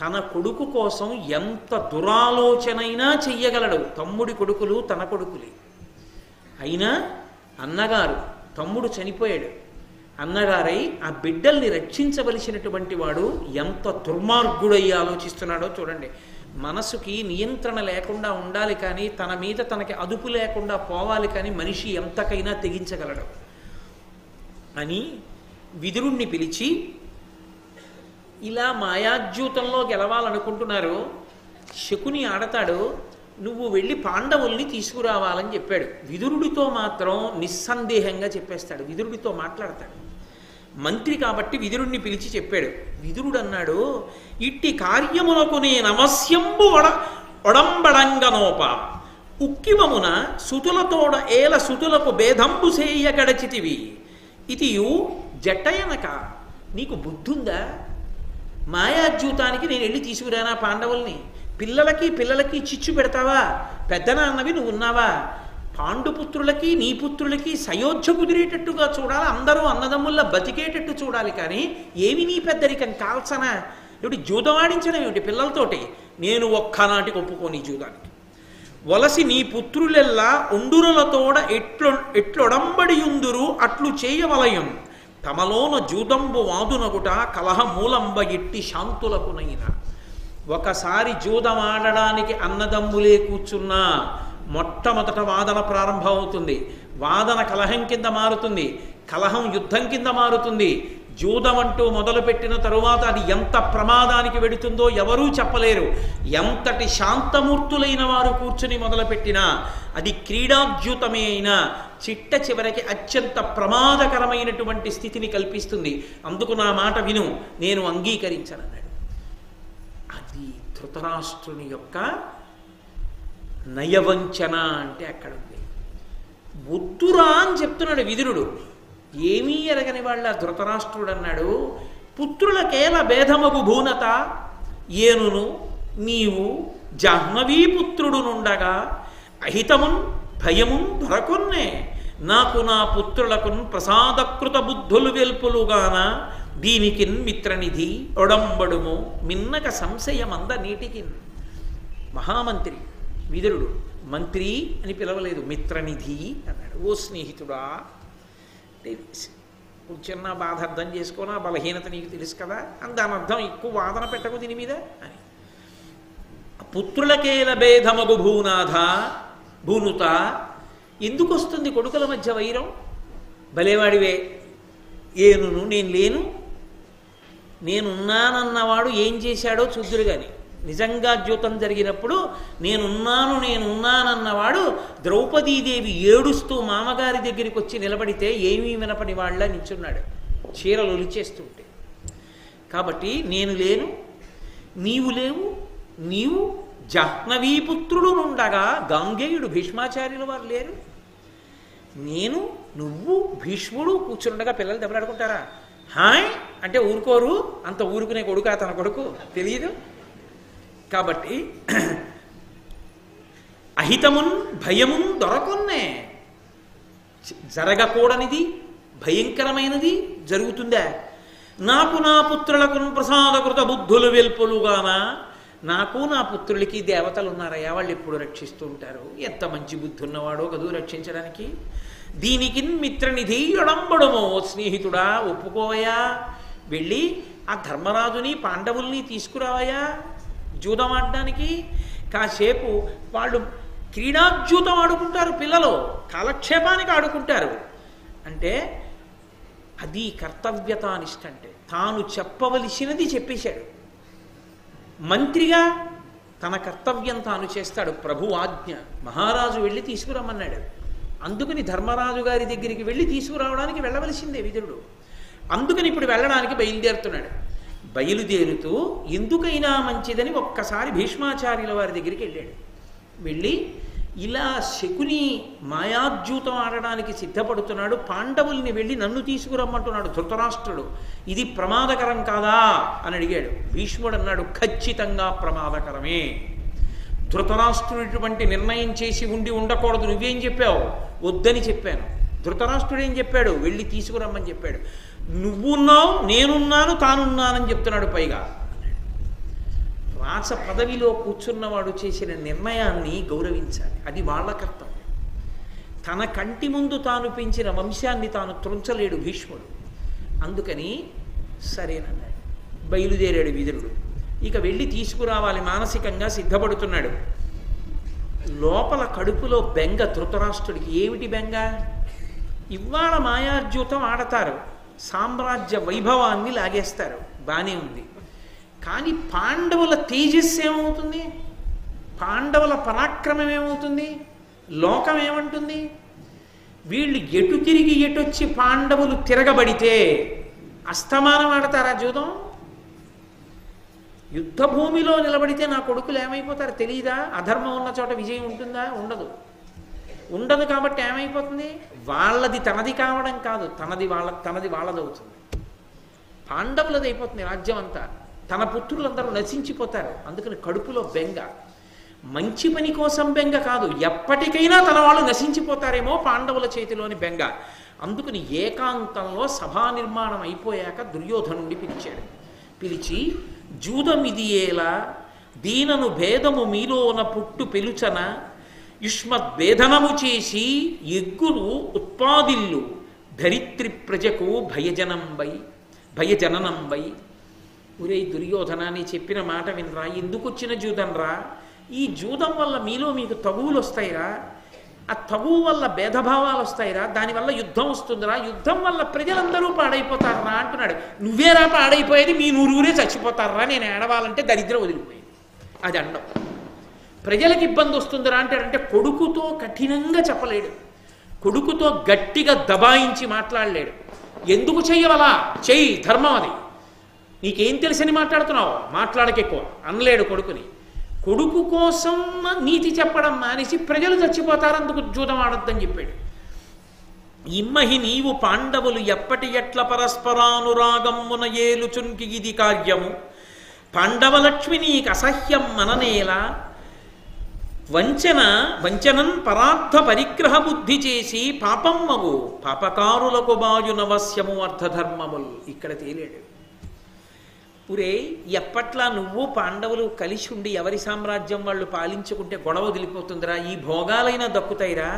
తన కొడుకు కోసం ఎంత దురాలోచనైనా చెయ్యగలడు. తమ్ముడి కొడుకులు తన కొడుకులే. అయినా అన్నగారు, తమ్ముడు చనిపోయాడు, అన్నగారై ఆ బిడ్డల్ని రక్షించవలసినటువంటి వాడు ఎంత దుర్మార్గుడై ఆలోచిస్తున్నాడో చూడండి. మనసుకి నియంత్రణ లేకుండా ఉండాలి కానీ తన మీద తనకి అదుపు లేకుండా పోవాలి కానీ మనిషి ఎంతకైనా తెగించగలడు అని విదురుణ్ణి పిలిచి, ఇలా మాయాద్యూతంలో గెలవాలనుకుంటున్నారు, శకుని ఆడతాడు, నువ్వు వెళ్ళి పాండవుల్ని తీసుకురావాలని చెప్పాడు. విదురుడితో మాత్రం నిస్సందేహంగా చెప్పేస్తాడు, విదురుడితో మాట్లాడతాడు. మంత్రి కాబట్టి విదురుణ్ణి పిలిచి చెప్పాడు. విదురుడు అన్నాడు, ఇట్టి కార్యములకు నేనవశ్యంబు ఒడంబడంగనోప ఉక్కిమమున సుతులతోడ ఏల సుతులకు భేదంబు సేయ గడచితివి ఇతియు జట్టయనక. నీకు బుద్ధుందా? మాయాద్యూతానికి నేను వెళ్ళి తీసుకురానా పాండవుల్ని? పిల్లలకి చిచ్చు పెడతావా? పెద్దనాన్నవి నువ్వు ఉన్నావా? పాండుపుత్రులకి నీ పుత్రులకి సయోధ్య కుదిరేటట్టుగా చూడాలి, అందరూ అన్నదమ్ముల్లా బతికేటట్టు చూడాలి కానీ ఏమి నీ పెద్దరికం కాల్సనా? ఏమిటి జూదమాడించడం ఏమిటి పిల్లలతోటి? నేను ఒక్కనాటికి ఒప్పుకోని జూదానికి. వలసి నీ పుత్రులెల్లా ఉండురలతోడ ఎట్లొడంబడియుందురు అట్లు చేయవలయం తమలోన జూదంబు వాదునగుట కలహమూలంబ ఎట్టి శాంతులకునైనా. ఒకసారి జూదమాడడానికి అన్నదమ్ములే కూర్చున్నా మొట్టమొదట వాదన ప్రారంభం అవుతుంది. వాదన కలహం కింద మారుతుంది, కలహం యుద్ధం కింద మారుతుంది. జూదం అంటూ మొదలుపెట్టిన తరువాత అది ఎంత ప్రమాదానికి వెడుతుందో ఎవరూ చెప్పలేరు. ఎంతటి శాంతమూర్తులైన వారు కూర్చుని మొదలుపెట్టినా అది క్రీడాద్యూతమే అయినా చిట్ట చివరికి అత్యంత ప్రమాదకరమైనటువంటి స్థితిని కల్పిస్తుంది. అందుకు నా మాట విను, నేను అంగీకరించనన్నాడు. అది ధృతరాష్ట్రుని యొక్క నయవంచన అంటే అక్కడ ఉంది. వద్దురా అని చెప్తున్నాడు విదురుడు. ఏమీ ఎరగని వాళ్ళ ధృతరాష్ట్రుడు అన్నాడు, పుత్రులకేల భేదమగు భూనత ఏనును నీవు జాహ్నవీపుత్రుడు నుండగా అహితమున్ భయమున్ దొరకొన్నే నాకు నా పుత్రులకున్ ప్రసాదకృత బుద్ధులు వెల్పులుగాన దీనికిన్ మిత్రనిధి ఒడంబడుము మిన్నక సంశయమంద నీటికిన్. మహామంత్రి విదురుడు మంత్రి అని పిలవలేదు, మిత్రనిధి అన్నాడు. ఓ స్నేహితుడా, చిన్న బాధ అర్థం చేసుకోనా, బలహీనత నీకు తెలుసు కదా అని దాని అర్థం ఎక్కువ వాదన పెట్టకు దీని మీద అని. పుత్రులకేల భేదమగు భూనాథ భూనుత. ఎందుకు వస్తుంది కొడుకుల మధ్య వైరం? భలేవాడివే, ఏనును నేను లేను, నేనున్నానన్నవాడు ఏం చేశాడో చూద్దురు కానీ నిజంగా ద్యూతం జరిగినప్పుడు నేనున్నానన్నవాడు ద్రౌపదీదేవి ఏడుస్తూ మామగారి దగ్గరికి వచ్చి నిలబడితే ఏమీ వినపడి వాళ్ళ నించున్నాడు, చీరలు ఒలిచేస్తుంటే. కాబట్టి నేను లేను, నీవు లేవు, నీవు జాహ్నవీపుత్రుడు నుండగా గాంగేయుడు భీష్మాచార్యుల వారు లేరు, నేను నువ్వు భీష్ముడు కూర్చుండగా పిల్లలు దెబ్బలాడుకుంటారా? హాయ్ అంటే ఊరుకోరు, అంత ఊరుకునే కొడుకు తన కొడుకు తెలియదు. కాబట్టి అహితమున్ భయమున్ దొరకొన్నే, జరగకూడనిది భయంకరమైనది జరుగుతుందా? నాకు నా పుత్రులకు ప్రసాదకృత బుద్ధులు వెల్పులుగాన. నాకు నా పుత్రులకి దేవతలు ఉన్నారయ్యా, వాళ్ళు ఎప్పుడు రక్షిస్తూ ఉంటారు. ఎంత మంచి బుద్ధి ఉన్నవాడో కదూ రక్షించడానికి. దీనికి మిత్రనిధి ఒడంబడమో. స్నేహితుడా ఒప్పుకోవయా, వెళ్ళి ఆ ధర్మరాజుని పాండవుల్ని తీసుకురావయా జూదం ఆడడానికి. కాసేపు వాళ్ళు క్రీడాజ్యూతం ఆడుకుంటారు, పిల్లలు కాలక్షేపానికి ఆడుకుంటారు. అంటే అది కర్తవ్యతానిష్ట. అంటే తాను చెప్పవలసినది చెప్పేశాడు. మంత్రిగా తన కర్తవ్యం తాను చేస్తాడు. ప్రభు ఆజ్ఞ, మహారాజు వెళ్ళి తీసుకురమ్మన్నాడు. అందుకని ధర్మరాజు గారి దగ్గరికి వెళ్ళి తీసుకురావడానికి వెళ్ళవలసిందే విదురుడు. అందుకని ఇప్పుడు వెళ్ళడానికి బయలుదేరుతున్నాడు. బయలుదేరుతూ ఎందుకైనా మంచిదని ఒక్కసారి భీష్మాచార్యుల వారి దగ్గరికి వెళ్ళాడు. వెళ్ళి ఇలా శకుని మాయాద్యూతం ఆడడానికి సిద్ధపడుతున్నాడు, పాండవుల్ని వెళ్ళి నన్ను తీసుకురమ్మంటున్నాడు ధృతరాష్ట్రుడు, ఇది ప్రమాదకరం కాదా అని అడిగాడు. భీష్ముడు అన్నాడు, ఖచ్చితంగా ప్రమాదకరమే. ధృతరాష్ట్రుడిటువంటి నిర్ణయం చేసి ఉండకూడదు. నువ్వేం చెప్పావు? వద్దని చెప్పాను. ధృతరాష్ట్రుడు ఏం చెప్పాడు? వెళ్ళి తీసుకురమ్మని చెప్పాడు. నువ్వున్నావు, నేనున్నాను, తానున్నానని చెప్తున్నాడు. పైగా రాచ పదవిలో కూర్చున్నవాడు చేసిన నిర్ణయాన్ని గౌరవించాలి. అది వాళ్ళ కర్తవ్యం. తన కంటి ముందు తాను పెంచిన వంశాన్ని తాను త్రుంచలేడు భీష్ముడు. అందుకని సరేనన్నాడు. బయలుదేరాడు విదురుడు. ఇక వెళ్ళి తీసుకురావాలి మానసికంగా సిద్ధపడుతున్నాడు. లోపల కడుపులో బెంగ ధృతరాష్ట్రుడికి. ఏమిటి బెంగ? ఇవాళ మాయాద్యూతం ఆడతారు, సామ్రాజ్య వైభవాన్ని లాగేస్తారు, బానే ఉంది. కానీ పాండవుల తేజస్సు ఏమవుతుంది? పాండవుల పరాక్రమం ఏమవుతుంది? లోకం ఏమంటుంది? వీళ్ళు ఎటు తిరిగి ఎటొచ్చి పాండవులు తిరగబడితే అస్తమానం ఆడతారా జూదం? యుద్ధ భూమిలో నిలబడితే నా కొడుకులు ఏమైపోతారు తెలియదా? అధర్మం ఉన్న చోట విజయం ఉంటుందా? ఉండదు. ఉండదు. కాబట్టి ఏమైపోతుంది? వాళ్ళది తనది కావడం కాదు, తనది వాళ్ళదవుతుంది. పాండవులది అయిపోతుంది రాజ్యం అంతా. తన పుత్రులందరూ నశించిపోతారు. అందుకని కడుపులో బెంగ. మంచి పని కోసం బెంగ కాదు, ఎప్పటికైనా తన వాళ్ళు నశించిపోతారేమో పాండవుల చేతిలోని బెంగ. అందుకని ఏకాంతంలో సభా నిర్మాణం అయిపోయాక దుర్యోధనుడిని పిలిచాడు. పిలిచి, జూదమిదియేలా దీనను భేదము మీలోన పుట్టు పెలుచన యుష్మద్వేదనము చేసి ఎగ్గురు ఉత్పాదిల్లు ధరిత్రి ప్రజకు భయజననంబై. ఒరే దుర్యోధన, నీ చెప్పిన మాట వినరా? ఎందుకు వచ్చిన జూదంరా? ఈ జూదం వల్ల మీలో మీకు తగువులు వస్తాయిరా, ఆ తగువు వల్ల భేదభావాలు వస్తాయిరా, దానివల్ల యుద్ధం వస్తుందిరా, యుద్ధం వల్ల ప్రజలందరూ పాడైపోతారా అంటున్నాడు. నువ్వేరా పాడైపోయేది? మీ నూరుగురే చచ్చిపోతారా, నేను ఏడవాలంటే దరిద్రం వదిలిపోయింది. అది అండం. ప్రజలకు ఇబ్బంది వస్తుందిరా అంటాడంటే కొడుకుతో కఠినంగా చెప్పలేడు, కొడుకుతో గట్టిగా దబాయించి మాట్లాడలేడు. ఎందుకు చెయ్యవలా? చెయ్యి, ధర్మం అది, నీకేం తెలుసని మాట్లాడుతున్నావు, మాట్లాడకెక్కువ అనలేడు కొడుకుని. కొడుకు కోసం నీతి చెప్పడం మానేసి ప్రజలు చచ్చిపోతారు, అందుకు జూదం ఆడొద్దని చెప్పాడు. ఇమ్మహి నీవు పాండవులు ఎప్పటి ఎట్ల పరస్పరానురాగమ్మున ఏలుచున్కి ఇది కార్యము పాండవలక్ష్మి నీకు అసహ్యం మననేలా వంచనం పరార్థ పరిగ్రహ బుద్ధి చేసి పాపమ్మవు పాపకారులకు బాయునవశ్యము అర్థధర్మములు. ఇక్కడ తేలాడు. పురే, ఎప్పట్లా నువ్వు పాండవులు కలిసి ఉండి ఎవరి సామ్రాజ్యం వాళ్ళు పాలించుకుంటే గొడవ వదిలిపోతుందిరా, ఈ భోగాలైనా దక్కుతాయిరా.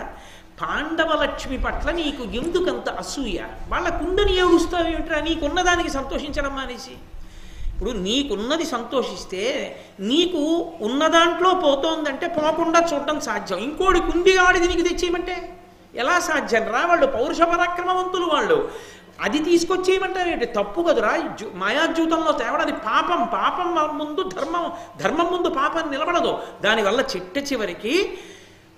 పాండవ లక్ష్మి పట్ల నీకు ఎందుకంత అసూయ? వాళ్ళ కుండని ఏడుస్తావేమిట్రా? నీకున్నదానికి సంతోషించడం మానేసి. ఇప్పుడు నీకున్నది సంతోషిస్తే నీకు ఉన్న దాంట్లో పోతోందంటే పోకుండా చూడటం సాధ్యం. ఇంకోటి కుంది ఆడిది నీకు తెచ్చేయమంటే ఎలా సాధ్యం రా? వాళ్ళు పౌరుష పరాక్రమవంతులు, వాళ్ళు అది తీసుకొచ్చేయమంటారేంటి? తప్పు కదురా. మాయాజూతంలో తేవడానికి పాపం ముందు ధర్మం ముందు పాపం నిలబడదు. దానివల్ల చిట్ట చివరికి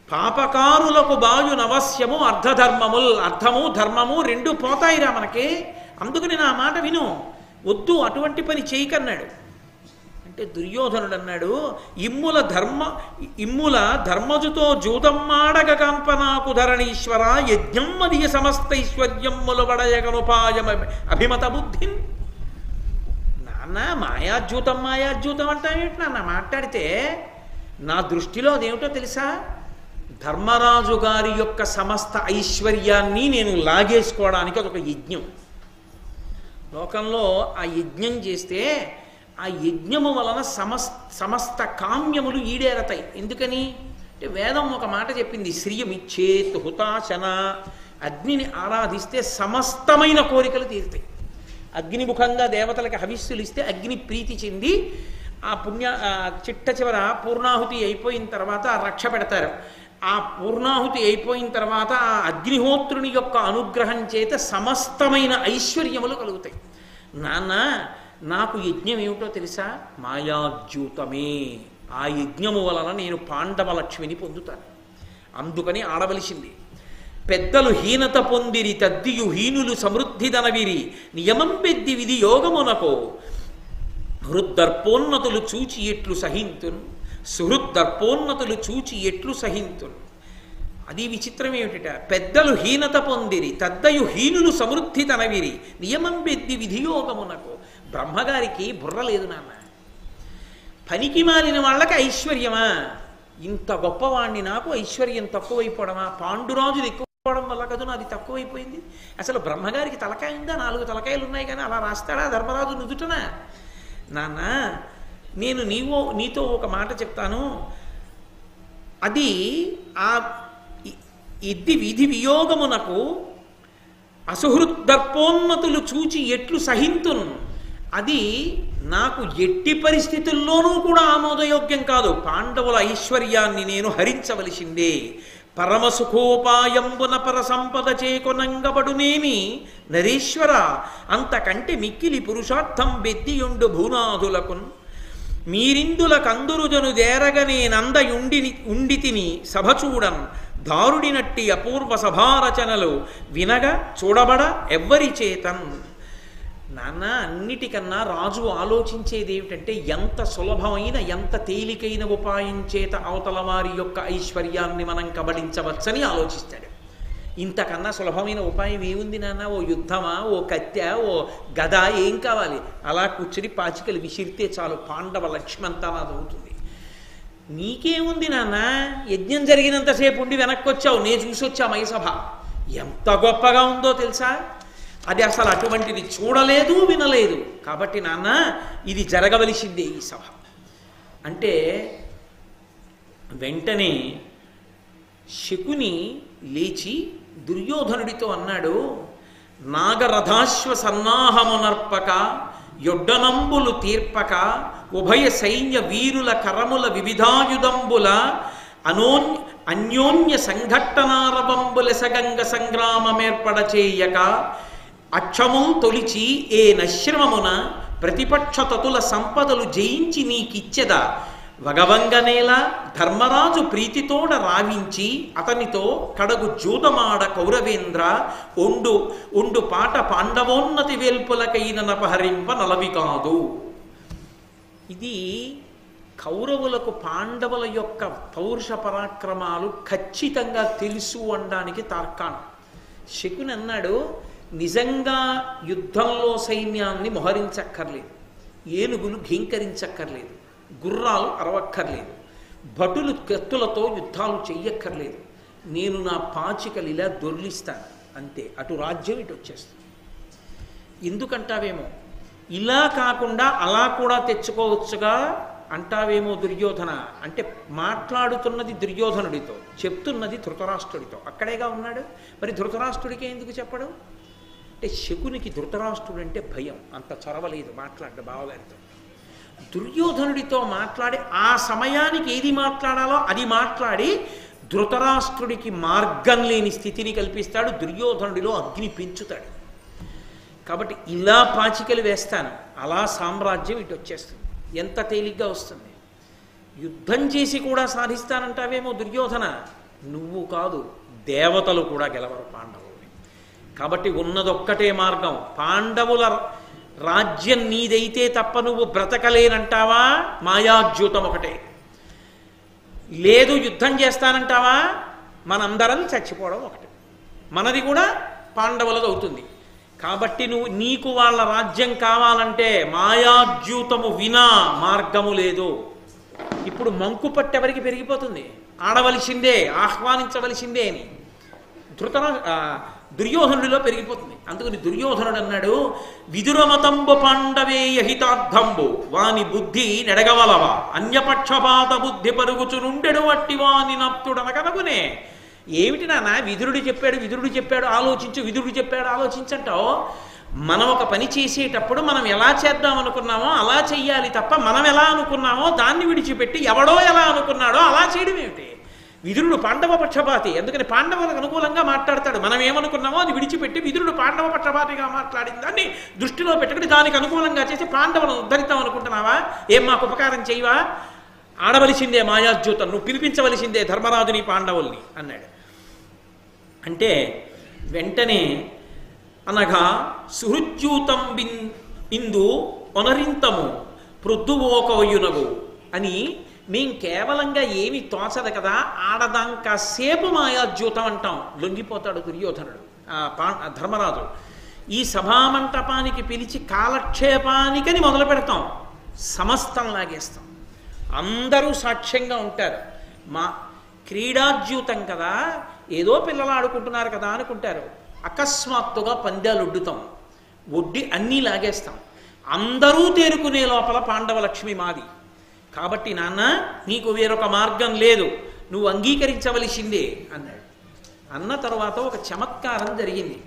పాపకారులకు బాయునవశ్యము అర్ధధర్మముల్. అర్థము ధర్మము రెండు పోతాయిరా మనకి. అందుకని నా మాట విను, వద్దు అటువంటి పని చేయకన్నాడు. అంటే దుర్యోధనుడు అన్నాడు, ఇమ్ముల ధర్మజుతో జూదమ్మాడగ కాంపనాకు ధరణీశ్వర యజ్ఞం మదియ సమస్తైశ్వర్యమ్ముల వడయగనుపాయం అభిమత బుద్ధి. నాన్న మాయాజ్యూతం అంటావేంటి నాన్న? మాట్లాడితే నా దృష్టిలో అదేమిటో తెలుసా? ధర్మరాజు గారి యొక్క సమస్త ఐశ్వర్యాన్ని నేను లాగేసుకోవడానికి అదొక యజ్ఞం. లోకంలో ఆ యజ్ఞం చేస్తే ఆ యజ్ఞము వలన సమస్త కామ్యములు ఈడేరతాయి. ఎందుకని అంటే వేదం ఒక మాట చెప్పింది, శ్రియమిచ్చేత్ హుతాశన. అగ్నిని ఆరాధిస్తే సమస్తమైన కోరికలు తీరుతాయి. అగ్నిముఖంగా దేవతలకు హవిస్సులు ఇస్తే అగ్ని ప్రీతి చెంది ఆ చిట్ట చివర పూర్ణాహుతి అయిపోయిన తర్వాత రక్ష పెడతారు. ఆ పూర్ణాహుతి అయిపోయిన తర్వాత ఆ అగ్నిహోత్రుని యొక్క అనుగ్రహం చేత సమస్తమైన ఐశ్వర్యములు కలుగుతాయి. నాన్న, నాకు యజ్ఞం ఏమిటో తెలుసా? మాయాజ్యూతమే. ఆ యజ్ఞము వలన నేను పాండవ లక్ష్మిని పొందుతాను. అందుకని ఆడవలసింది. పెద్దలు హీనత పొందిరి తద్దియు హీనులు సమృద్ధి దనవిరి నియమం పెద్ది విధి యోగమునకో హృద్దర్పోన్నతులు చూచి ఎట్లు సహింతున్ సుహృద్దర్పోన్నతులు చూచి ఎట్లు సహింతున్. అది విచిత్రం ఏమిట? పెద్దలు హీనత పొందిరి తద్దయు హీనులు సమృద్ధి తనవిరి నియమం పెద్ది విధియోగమునకు. బ్రహ్మగారికి బుర్ర లేదు నాన్న. పనికి మాలిన వాళ్ళకి ఐశ్వర్యమా? ఇంత గొప్పవాణ్ణి నాకు ఐశ్వర్యం తక్కువైపోవడమా? పాండురాజుది ఎక్కువడం వల్ల కదా నాది తక్కువైపోయింది. అసలు బ్రహ్మగారికి తలకాయ ఉందా? 4 తలకాయలు ఉన్నాయి కానీ అలా రాస్తాడా ధర్మరాజు నుదుటనా? నాన్న, నేను నీతో ఒక మాట చెప్తాను, అది ఆ ఇద్ది విధి వియోగమునకు అసుహృద్దర్పోన్నతులు చూచి ఎట్లు సహింతును, అది నాకు ఎట్టి పరిస్థితుల్లోనూ కూడా ఆమోదయోగ్యం కాదు. పాండవుల ఐశ్వర్యాన్ని నేను హరించవలసిందే. పరమసుఖోపాయంబున పర సంపద చేకొనంగబడునేమి నరేశ్వర, అంతకంటే మిక్కిలి పురుషార్థం బెద్దియుండు భూనాథులకున్. మీరిందుల కందురుజను దేరగనే ఉండితిని సభ చూడన్, దారుడినట్టి అపూర్వ సభారచనలు వినగా చూడబడ ఎవ్వరి చేతన్. నాన్న, అన్నిటికన్నా రాజు ఆలోచించేది ఏమిటంటే ఎంత సులభమైన ఎంత తేలికైన ఉపాయం చేత అవతల వారి యొక్క ఐశ్వర్యాన్ని మనం కబళించవచ్చని ఆలోచిస్తాడు. ఇంతకన్నా సులభమైన ఉపాయం ఏముంది నాన్న? ఓ యుద్ధమా, ఓ కత్తె, ఓ గద, ఏం కావాలి? అలా కూర్చుని పాచికలు విసిరితే చాలు, పాండవ లక్ష్మంతా నాదవుతుంది. నీకేముంది నాన్న? యజ్ఞం జరిగినంతసేపు ఉండి వెనక్కి వచ్చావు, నేను చూసొచ్చా మైసభ. ఎంత గొప్పగా ఉందో తెలుసా? అది అసలు అటువంటిది చూడలేదు, వినలేదు. కాబట్టి నాన్న, ఇది జరగవలసిందే ఈ సభ అంటే. వెంటనే శకుని లేచి దుర్యోధనుడితో అన్నాడు, నాగరథాశ్వ సన్నాహమునర్పక యొడ్డనంబులు తీర్పక ఉభయ సైన్య వీరుల కరముల వివిధాయుధంబుల అన్యోన్య సంఘట్టనారవంబులెసగంగ సంగ్రామమేర్పడ చేయక అక్షముల్ తొలిచి ఏ నశ్రమమున ప్రతిపక్ష తతుల సంపదలు జయించి నీకిచ్చెద వగవంగనేల ధర్మరాజు ప్రీతితోడ రావించి అతనితో కడగు జూదమాడ కౌరవేంద్ర ఒండు పాట పాండవోన్నతి వేల్పులకైన నపహరింప నలవి కాదు. ఇది కౌరవులకు పాండవుల యొక్క పౌరుష పరాక్రమాలు ఖచ్చితంగా తెలుసు అనడానికి తార్కాణం. శకుని అన్నాడు, నిజంగా యుద్ధంలో సైన్యాన్ని మోహరించక్కర్లేదు, ఏనుగులు ఘీంకరించక్కర్లేదు, గుర్రాలు అరవక్కర్లేదు, భటులు కత్తులతో యుద్ధాలు చెయ్యక్కర్లేదు. నేను నా పాచికలు ఇలా దొర్లిస్తాను అంతే, అటు రాజ్యం ఇటు వచ్చేస్తుంది. ఎందుకంటావేమో, ఇలా కాకుండా అలా కూడా తెచ్చుకోవచ్చుగా అంటావేమో దుర్యోధన. అంటే మాట్లాడుతున్నది దుర్యోధనుడితో, చెప్తున్నది ధృతరాష్ట్రుడితో. అక్కడేగా ఉన్నాడు, మరి ధృతరాష్ట్రుడికి ఎందుకు చెప్పడం అంటే, శకునికి ధృతరాష్ట్రుడు అంటే భయం, అంత చొరవలేదు మాట్లాడ్డ బావగారితో. దుర్యోధనుడితో మాట్లాడి ఆ సమయానికి ఏది మాట్లాడాలో అది మాట్లాడి ధృతరాష్ట్రుడికి మార్గం లేని స్థితిని కల్పిస్తాడు, దుర్యోధనుడిలో అగ్ని పెంచుతాడు. కాబట్టి ఇలా పాచికలు వేస్తాను, అలా సామ్రాజ్యం ఇటు వచ్చేస్తుంది. ఎంత తేలిగ్గా వస్తుంది. యుద్ధం చేసి కూడా సాధిస్తానంటావేమో దుర్యోధన, నువ్వు కాదు దేవతలు కూడా గెలవరు పాండవుల్ని. కాబట్టి ఉన్నదొక్కటే మార్గం, పాండవుల రాజ్యం నీదైతే తప్ప నువ్వు బ్రతకలేనంటావా? మాయాద్యూతం ఒకటే. లేదు యుద్ధం చేస్తానంటావా? మనందరం చచ్చిపోవడం ఒకటి, మనది కూడా పాండవులది అవుతుంది. కాబట్టి నీకు వాళ్ళ రాజ్యం కావాలంటే మాయాద్యూతము వినా మార్గము లేదు. ఇప్పుడు మంకు పట్టెవరికి పెరిగిపోతుంది, ఆడవలసిందే, ఆహ్వానించవలసిందే అని దుర్యోధనుడిలో పెరిగిపోతుంది. అందుకని దుర్యోధనుడు అన్నాడు, విదురమతంబు పాండవేయ హితార్థంబు వాని బుద్ధి నెడగవలవ అన్యపక్షపాత బుద్ధి పరుగుచునుండెడు వట్టి వాని నప్తుడనకనగునే. ఏమిటి నాన్న, విదురుడు చెప్పాడు ఆలోచించు, విదురుడు చెప్పాడు ఆలోచించంటావు. మనం ఒక పని చేసేటప్పుడు మనం ఎలా చేద్దాం అనుకున్నామో అలా చెయ్యాలి తప్ప మనం ఎలా అనుకున్నామో దాన్ని విడిచిపెట్టి ఎవడో ఎలా అనుకున్నాడో అలా చేయడం ఏమిటి? విదురుడు పాండవ పక్షపాతి, అందుకని పాండవులకు అనుకూలంగా మాట్లాడతాడు. మనం ఏమనుకున్నామో అది విడిచిపెట్టి విదురుడు పాండవ పక్షపాతిగా మాట్లాడిన దాన్ని దృష్టిలో పెట్టుకుని దానికి అనుకూలంగా చేసి పాండవులను ఉద్ధరిద్దాం అనుకుంటున్నావా? ఏం మాకు ఉపకారం చేయవా? ఆడవలసిందే మాయాద్యూతం, నువ్వు పిలిపించవలసిందే ధర్మరాజుని పాండవుల్ని అన్నాడు. అంటే వెంటనే అనగా సుహృద్యూతం ఇందు ఒనరింతము ప్రొద్దువోకవయునగు అని మేం కేవలంగా ఏమి తోచదు కదా, ఆడదాంకా సేపు మాయాద్యూతం అంటాం. లొంగిపోతాడు దుర్యోధనుడు. ధర్మరాజు ఈ సభామంటపానికి పిలిచి కాలక్షేపానికని మొదలు పెడతాం, సమస్తం లాగేస్తాం, అందరూ సాక్ష్యంగా ఉంటారు. మా క్రీడాద్యూతం కదా, ఏదో పిల్లలు ఆడుకుంటున్నారు కదా అనుకుంటారు. అకస్మాత్తుగా పందాలు ఒడ్డి అన్నీ లాగేస్తాం. అందరూ తేరుకునే లోపల పాండవ లక్ష్మి మాది, కాబట్టి నాన్న నీకు వేరొక మార్గం లేదు, నువ్వు అంగీకరించవలసిందే అన్నాడు. అన్న తర్వాత ఒక చమత్కారం జరిగింది.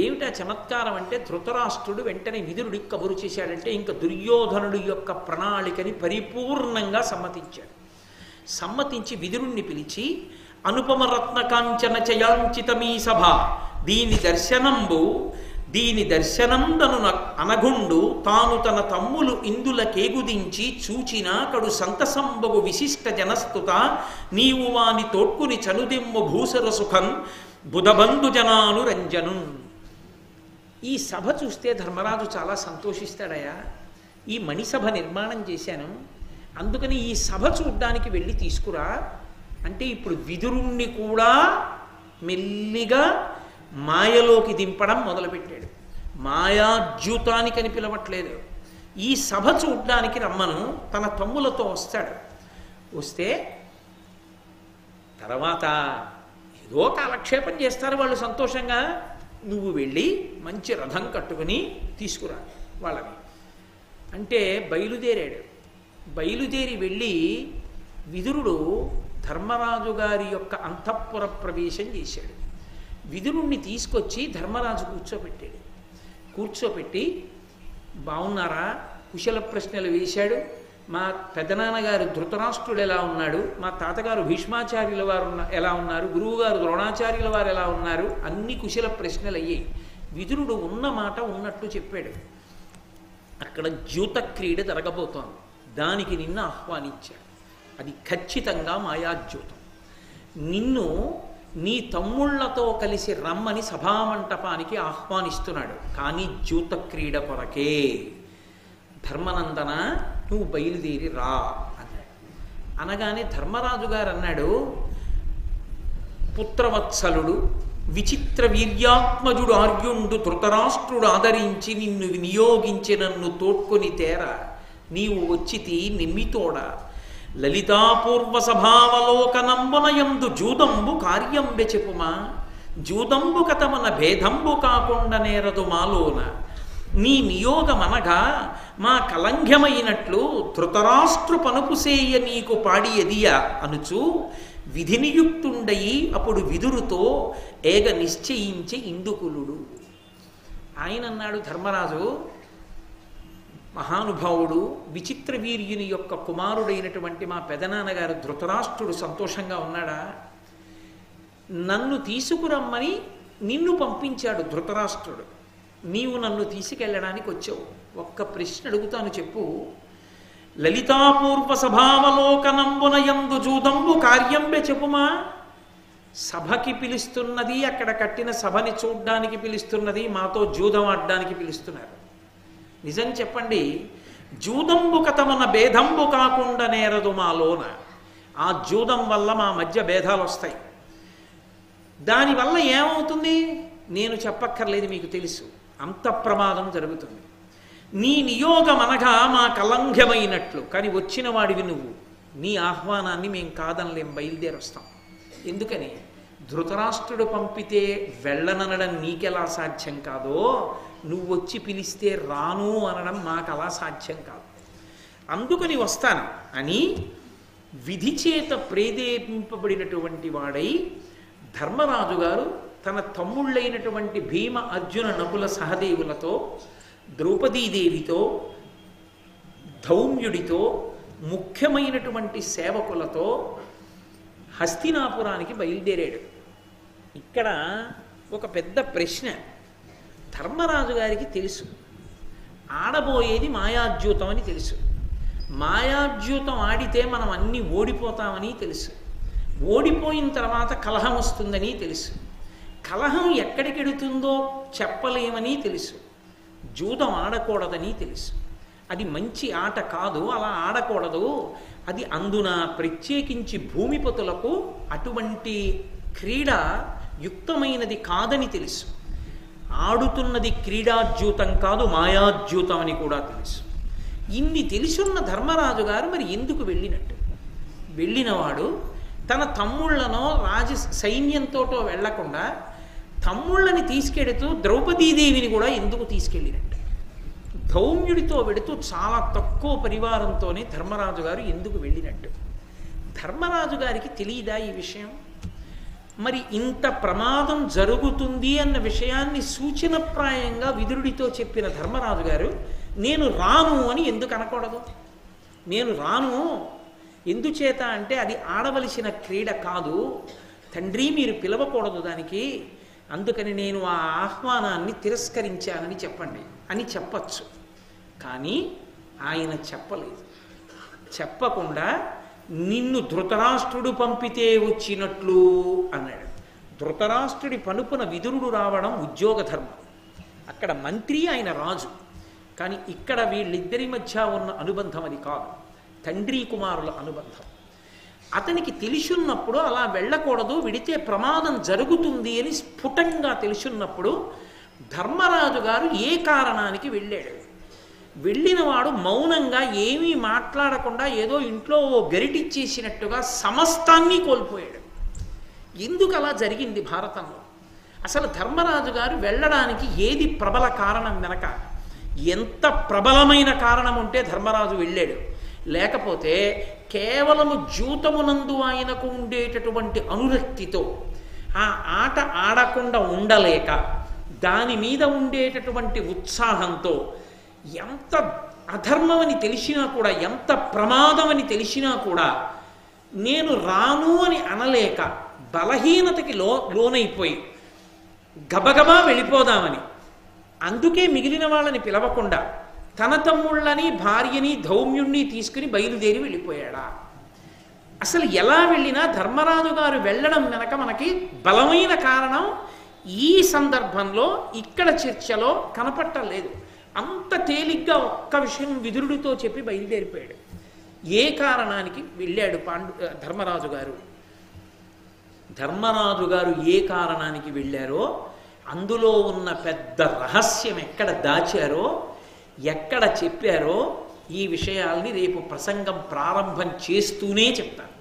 ఏమిటా చమత్కారం అంటే, ధృతరాష్ట్రుడు వెంటనే విదురుడికి కబురు చేశాడంటే ఇంక దుర్యోధనుడి యొక్క ప్రణాళికని పరిపూర్ణంగా సమ్మతించాడు. సమ్మతించి విదురుణ్ణి పిలిచి, అనుపమరత్న కాంచన చయాంచితమీ సభ, దీని దర్శనందను అనగుండు తాను తన తమ్ములు ఇందుల కేగుదించి చూచిన కడు సంతసంబగు విశిష్ట జనస్తుత, నీవు వాని తోడ్కుని చనుదెమ్ము భూసర సుఖం బుధబంధు జనాను రంజను. ఈ సభ చూస్తే ధర్మరాజు చాలా సంతోషిస్తాడయా, ఈ మణిసభ నిర్మాణం చేశాను, అందుకని ఈ సభ చూడ్డానికి వెళ్ళి తీసుకురా అంటే, ఇప్పుడు విదురుణ్ణి కూడా మెల్లిగా మాయలోకి దింపడం మొదలుపెట్టాడు. మాయాద్యూతానికని పిలవట్లేదు, ఈ సభ చూడ్డానికి రమ్మను తన తమ్ములతో వస్తాడు. వస్తే తర్వాత ఏదో కాలక్షేపం చేస్తారు వాళ్ళు సంతోషంగా, నువ్వు వెళ్ళి మంచి రథం కట్టుకుని తీసుకురా వాళ్ళని అంటే బయలుదేరాడు. బయలుదేరి వెళ్ళి విదురుడు ధర్మరాజు గారి యొక్క అంతఃపుర ప్రవేశం చేశాడు. విదురుణ్ణి తీసుకొచ్చి ధర్మరాజు కూర్చోపెట్టి బాగున్నారా, కుశల ప్రశ్నలు వేశాడు. మా పెదనాన్నగారు ధృతరాష్ట్రుడు ఎలా ఉన్నాడు, మా తాతగారు భీష్మాచార్యుల వారు ఎలా ఉన్నారు, గురువుగారు ద్రోణాచార్యుల వారు ఎలా ఉన్నారు, అన్ని కుశల ప్రశ్నలు అయ్యాయి. విదురుడు ఉన్న మాట ఉన్నట్టు చెప్పాడు. అక్కడ ద్యూత క్రీడ జరగబోతోంది, దానికి నిన్ను ఆహ్వానించాడు. అది ఖచ్చితంగా మాయాద్యూతం. నిన్ను నీ తమ్ముళ్లతో కలిసి రమ్మని సభామంటపానికి ఆహ్వానిస్తున్నాడు, కానీ ద్యూత క్రీడ కొరకే. ధర్మనందన నువ్వు బయలుదేరి రా అన్నాడు. అనగానే ధర్మరాజు గారు అన్నాడు, పుత్రవత్సలుడు విచిత్ర వీర్యాత్మజుడు ఆర్యుండు ధృతరాష్ట్రుడు ఆదరించి నిన్ను నియోగించి నన్ను తోడ్కొని తేర, నీవు వచ్చితి నిమ్మితోడ లలితాపూర్వ సభావలోకనంబునయందు జూదంబు కార్యంబె చెప్పుమా, జూదంబు కథమన భేదంబు కాకుండా నేరదు మాలోన, నీ నియోగమనగా మా కలంఘ్యమైనట్లు ధృతరాష్ట్రు పనుపుసేయ నీకు పాడి ఎదియ అనుచు విధినియుక్తుండయి అప్పుడు విదురుతో ఏగ నిశ్చయించి ఇందుకులుడు. ఆయన అన్నాడు, ధర్మరాజు మహానుభావుడు విచిత్ర వీర్యుని యొక్క కుమారుడైనటువంటి మా పెదనాన్నగారు ధృతరాష్ట్రుడు సంతోషంగా ఉన్నాడా? నన్ను తీసుకురమ్మని నిన్ను పంపించాడు ధృతరాష్ట్రుడు, నీవు నన్ను తీసుకెళ్ళడానికి వచ్చావు. ఒక్క ప్రశ్న అడుగుతాను చెప్పు, లలితాపూర్వ సభావలోకనంబునయందు జూదంబు కార్యంబె చెప్పుమా. సభకి పిలుస్తున్నది, అక్కడ కట్టిన సభని చూడ్డానికి పిలుస్తున్నది, మాతో జూదం ఆడడానికి పిలుస్తున్నారు. నిజం చెప్పండి, జూదంబు కథమన భేదంబు కాకుండా నేరదు మాలోన. ఆ జూదం వల్ల మా మధ్య భేదాలు వస్తాయి. దానివల్ల ఏమవుతుంది నేను చెప్పక్కర్లేదు, మీకు తెలుసు, అంత ప్రమాదం జరుగుతుంది. నీ నియోగం అనగా మా కలంఘ్యమైనట్లు, కానీ వచ్చిన వాడివి నువ్వు, నీ ఆహ్వానాన్ని మేము కాదనలేం, బయలుదేరి వస్తాం. ఎందుకని? ధృతరాష్ట్రుడు పంపితే వెళ్ళననడం నీకెలా సాధ్యం కాదో, నువ్వు వచ్చి పిలిస్తే రాను అనడం మాకు అలా సాధ్యం కాదు, అందుకని వస్తాను అని విధి చేత ప్రేరేపింపబడినటువంటి వాడై ధర్మరాజు గారు తన తమ్ముళ్ళైనటువంటి భీమ అర్జున నకుల సహదేవులతో, ద్రౌపదీదేవితో, ధౌమ్యుడితో, ముఖ్యమైనటువంటి సేవకులతో హస్తినాపురానికి బయలుదేరాడు. ఇక్కడ ఒక పెద్ద ప్రశ్న. ధర్మరాజు గారికి తెలుసు ఆడబోయేది మాయాద్యూతం అని తెలుసు, మాయాద్యూతం ఆడితే మనం అన్నీ ఓడిపోతామని తెలుసు, ఓడిపోయిన తర్వాత కలహం వస్తుందని తెలుసు, కలహం ఎక్కడికెడుతుందో చెప్పలేమని తెలుసు, జూదం ఆడకూడదని తెలుసు. అది మంచి ఆట కాదు, అలా ఆడకూడదు, అది అందున ప్రత్యేకించి భూమిపతులకు అటువంటి క్రీడ యుక్తమైనది కాదని తెలుసు. ఆడుతున్నది క్రీడాద్యూతం కాదు, మాయాద్యూతం అని కూడా తెలుసు. ఇన్ని తెలుసున్న ధర్మరాజు గారు మరి ఎందుకు వెళ్ళినట్టు? వెళ్ళినవాడు తన తమ్ముళ్లను సైన్యంతోటో వెళ్లకుండా తమ్ముళ్ళని తీసుకెడుతూ ద్రౌపదీదేవిని కూడా ఎందుకు తీసుకెళ్ళినట్టు? ధౌమ్యుడితో వెడుతూ చాలా తక్కువ పరివారంతోనే ధర్మరాజు గారు ఎందుకు వెళ్ళినట్టు? ధర్మరాజు గారికి తెలియదా ఈ విషయం? మరి ఇంత ప్రమాదం జరుగుతుంది అన్న విషయాన్ని సూచనప్రాయంగా విదురుడితో చెప్పిన ధర్మరాజు గారు నేను రాను అని ఎందుకు అనకూడదు? నేను రాను ఎందుచేత అంటే అది ఆడవలసిన క్రీడ కాదు తండ్రి, మీరు పిలవకూడదు దానికి, అందుకని నేను ఆ ఆహ్వానాన్ని తిరస్కరించానని చెప్పండి అని చెప్పచ్చు. కానీ ఆయన చెప్పలేదు. చెప్పకుండా నిన్ను ధృతరాష్ట్రుడు పంపితే వచ్చినట్లు అన్నాడు. ధృతరాష్ట్రుడి పనుపున విదురుడు రావడం ఉద్యోగ ధర్మం. అక్కడ మంత్రి, ఆయన రాజు. కానీ ఇక్కడ వీళ్ళిద్దరి మధ్య ఉన్న అనుబంధం అది కాదు, తండ్రి కుమారుల అనుబంధం. అతనికి తెలుసున్నప్పుడు అలా వెళ్ళకూడదు, విడితే ప్రమాదం జరుగుతుంది అని స్ఫుటంగా తెలుసున్నప్పుడు ధర్మరాజు గారు ఏ కారణానికి వెళ్ళాడు? వెళ్ళినవాడు మౌనంగా ఏమీ మాట్లాడకుండా ఏదో ఇంట్లో ఓ గరిటిచ్చేసినట్టుగా సమస్తాన్ని కోల్పోయాడు. ఎందుకు అలా జరిగింది భారతంలో? అసలు ధర్మరాజు గారు వెళ్ళడానికి ఏది ప్రబల కారణం వెనక? ఎంత ప్రబలమైన కారణం ఉంటే ధర్మరాజు వెళ్ళాడు? లేకపోతే కేవలము జూతమునందు ఆయనకు ఉండేటటువంటి అనురక్తితో ఆ ఆట ఆడకుండా ఉండలేక దాని మీద ఉండేటటువంటి ఉత్సాహంతో ఎంత అధర్మమని తెలిసినా కూడా, ఎంత ప్రమాదమని తెలిసినా కూడా నేను రాను అని అనలేక బలహీనతకి లోనైపోయి గబగబా వెళ్ళిపోదామని, అందుకే మిగిలిన వాళ్ళని పిలవకుండా తన తమ్ముళ్ళని భార్యని ధౌమ్యుణ్ణి తీసుకుని బయలుదేరి వెళ్ళిపోయాడా? అసలు ఎలా వెళ్ళినా ధర్మరాజు గారు వెళ్ళడం వెనక మనకి బలమైన కారణం ఈ సందర్భంలో ఇక్కడ చర్చలో కనపట్టలేదు. అంత తేలిగ్గా ఒక్క విషయం విదురుడితో చెప్పి బయలుదేరిపోయాడు. ఏ కారణానికి వెళ్ళాడు ధర్మరాజు గారు? ధర్మరాజు గారు ఏ కారణానికి వెళ్ళారో అందులో ఉన్న పెద్ద రహస్యం ఎక్కడ దాచారో, ఎక్కడ చెప్పారో ఈ విషయాల్ని రేపు ప్రసంగం ప్రారంభం చేస్తూనే చెప్తాను.